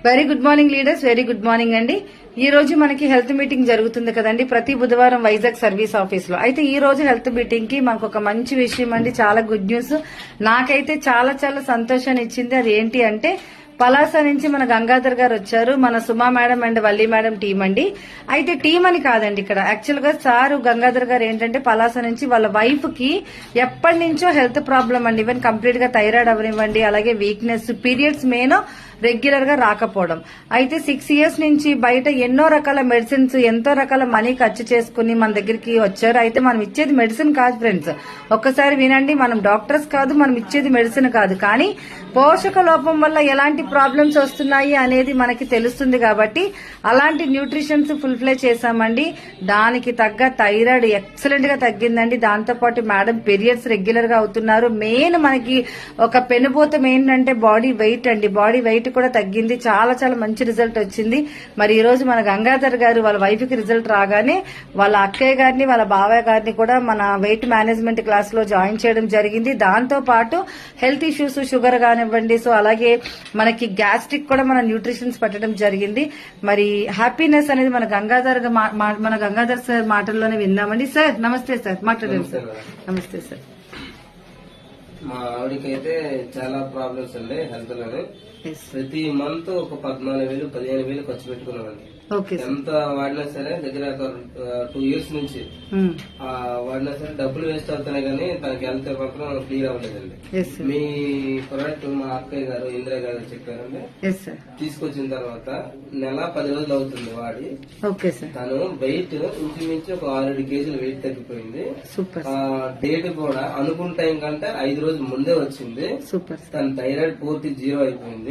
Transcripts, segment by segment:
Very good morning leaders, very good morning అండి. ఈ రోజు మనకి హెల్త్ మీటింగ్ జరుగుతుంది కదండి, ప్రతి బుధవారం వైజాగ్ సర్వీస్ ఆఫీస్ లో. అయితే ఈ రోజు హెల్త్ మీటింగ్ కి మనకు ఒక మంచి విషయం అండి, చాలా గుడ్ న్యూస్. నాకైతే చాలా చాలా సంతోషాన్ని ఇచ్చింది. అది ఏంటి అంటే, పలాస నుంచి మన గంగాధర్ గారు వచ్చారు, మన Suma madam and Valli madam team అండి. అయితే టీం అని కాదండి, ఇక్కడ యాక్చువల్ గా సారు గంగాధర్ గారు ఏంటంటే పలాస నుంచి వాళ్ళ వైఫ్ కి ఎప్పటి నుంచో హెల్త్ ప్రాబ్లం అండి, ఈవెన్ కంప్లీట్ గా థైరాయిడ్ అవనివ్వండి, అలాగే వీక్నెస్, పీరియడ్స్ మెయిన్ రెగ్యులర్ గా రాకపోవడం. అయితే 6 years నుంచి బయట ఎన్నో రకాల మెడిసిన్స్, ఎంతో రకాల మనీ ఖర్చు చేసుకుని మన దగ్గరికి వచ్చారు. అయితే మనం ఇచ్చేది మెడిసిన్ కాదు ఫ్రెండ్స్, ఒక్కసారి వినండి. మనం డాక్టర్స్ కాదు, మనం ఇచ్చేది మెడిసిన్ కాదు, కానీ పోషక లోపం వల్ల ఎలాంటి ప్రాబ్లమ్స్ వస్తున్నాయి అనేది మనకి తెలుస్తుంది. కాబట్టి అలాంటి న్యూట్రిషన్స్ ఫుల్ ఫ్లే చేశామండి. దానికి తగ్గ థైరాయిడ్ ఎక్సలెంట్ గా తగ్గిందండి. దాంతోపాటు మేడం పీరియడ్స్ రెగ్యులర్ గా అవుతున్నారు. మెయిన్ మనకి ఒక పెనుపోతం ఏంటంటే బాడీ వెయిట్ అండి, బాడీ వెయిట్ కూడా తగ్గింది. చాలా చాలా మంచి రిజల్ట్ వచ్చింది. మరి ఈ రోజు మన గంగాధర్ గారు వాళ్ళ వైఫ్ కి రిజల్ట్ రాగానే వాళ్ళ అక్కయ్య గారిని, వాళ్ళ బాబాయ్ గారిని కూడా మన వెయిట్ మేనేజ్మెంట్ క్లాస్ లో జాయిన్ చేయడం జరిగింది. దాంతో పాటు హెల్త్ ఇష్యూస్, షుగర్ కానివ్వండి, సో అలాగే మనకి గ్యాస్ట్రిక్ కూడా మన న్యూట్రిషన్స్ పెట్టడం జరిగింది. మరి హ్యాపీనెస్ అనేది మన గంగాధర్ సార్ మాటల్లోనే విందామండి. సార్ నమస్తే సార్, మాట్లాడండి సార్. నమస్తే సార్. మా ఆవిడకైతే చాలా ప్రాబ్లమ్స్ అండి హెల్త్ లోనే. ప్రతి మంత్ ఒక 14,000 15,000 ఖర్చు పెట్టుకున్నామండి. ఎంత వాడినా సరే దగ్గర 2 years నుంచి వాడినా సరే డబ్బులు వేస్ట్ అవుతున్నాయి, కానీ తనకి హెల్త్ మాత్రం క్లియర్ అవ్వలేదండి. మీ ప్రొడక్ట్ మా అక్కయ్య గారు, ఇందిరా గారు చెప్పారండి. తీసుకొచ్చిన తర్వాత నెల 10 రోజులు అవుతుంది వాడి. తను వెయిట్ ఇంచుమించు ఒక 6-7 kgs వెయిట్ తగ్గిపోయింది. డేట్ కూడా అనుకున్న టైం కంటే 5 రోజుల ముందే వచ్చింది. తన థైరాయిడ్ పూర్తి 0 అయిపోయింది.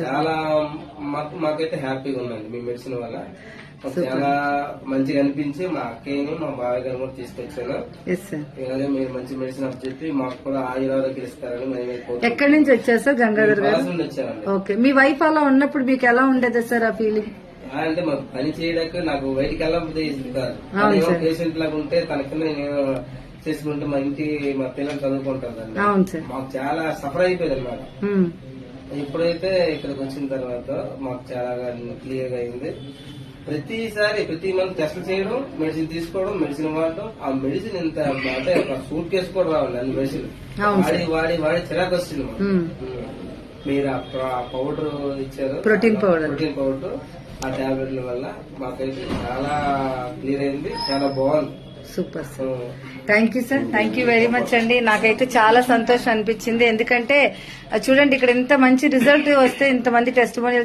చాలా మాకైతే హ్యాపీగా ఉందండి మీ మెడిసిన్ వల్ల. చాలా మంచిగా అనిపించి మా అక్కయ్యని, మా బాబాయ్ గారు కూడా తీసుకొచ్చాను. ఇలాగే మీరు మంచి మెడిసిన్ అని చెప్పి మాకు కూడా ఆయుర్వేదకి ఇస్తారని. ఎక్కడి నుంచి వచ్చారు సార్? గంగాధర్ గారు వచ్చానండి. ఓకే, మీ వైఫ్ అలా ఉన్నప్పుడు మీకు ఎలా ఉండేది సార్ ఆ ఫీలింగ్? అంటే మాకు పని చేయడానికి నాకు బయటికి వెళ్ళకపోతే పేషెంట్ లాగా ఉంటే తన కింద నేను చేసుకుంటే మా ఇంటి మా పిల్లలు చదువుకుంటారు. మాకు చాలా సఫర్ అయిపోయింది అన్నమాట. ఇప్పుడైతే ఇక్కడికి వచ్చిన తర్వాత మాకు చాలా క్లియర్ గా అయింది. ప్రతి మంత్ టెస్ట్ చేయడం, మెడిసిన్ తీసుకోవడం, మెడిసిన్ వాడటం. ఆ మెడిసిన్ ఎంత అంటే ఒక సూట్ కేసు కూడా రావాలి అన్ని మెడిసిన్ వాడి చిరాకు వచ్చింది. మీరు ఆ పౌడర్ ఇచ్చారు, ప్రోటీన్ పౌడర్, ఆ టాబ్లెట్ల వల్ల మాకైతే చాలా క్లియర్ అయింది. చాలా బాగుంది. Super sir, thank you sir, thank you very much అండి. నాకైతే చాలా సంతోషం అనిపించింది. ఎందుకంటే చూడండి, ఇక్కడ ఇంత మంచి రిజల్ట్ వస్తే ఇంతమంది టెస్టిమోనియల్స్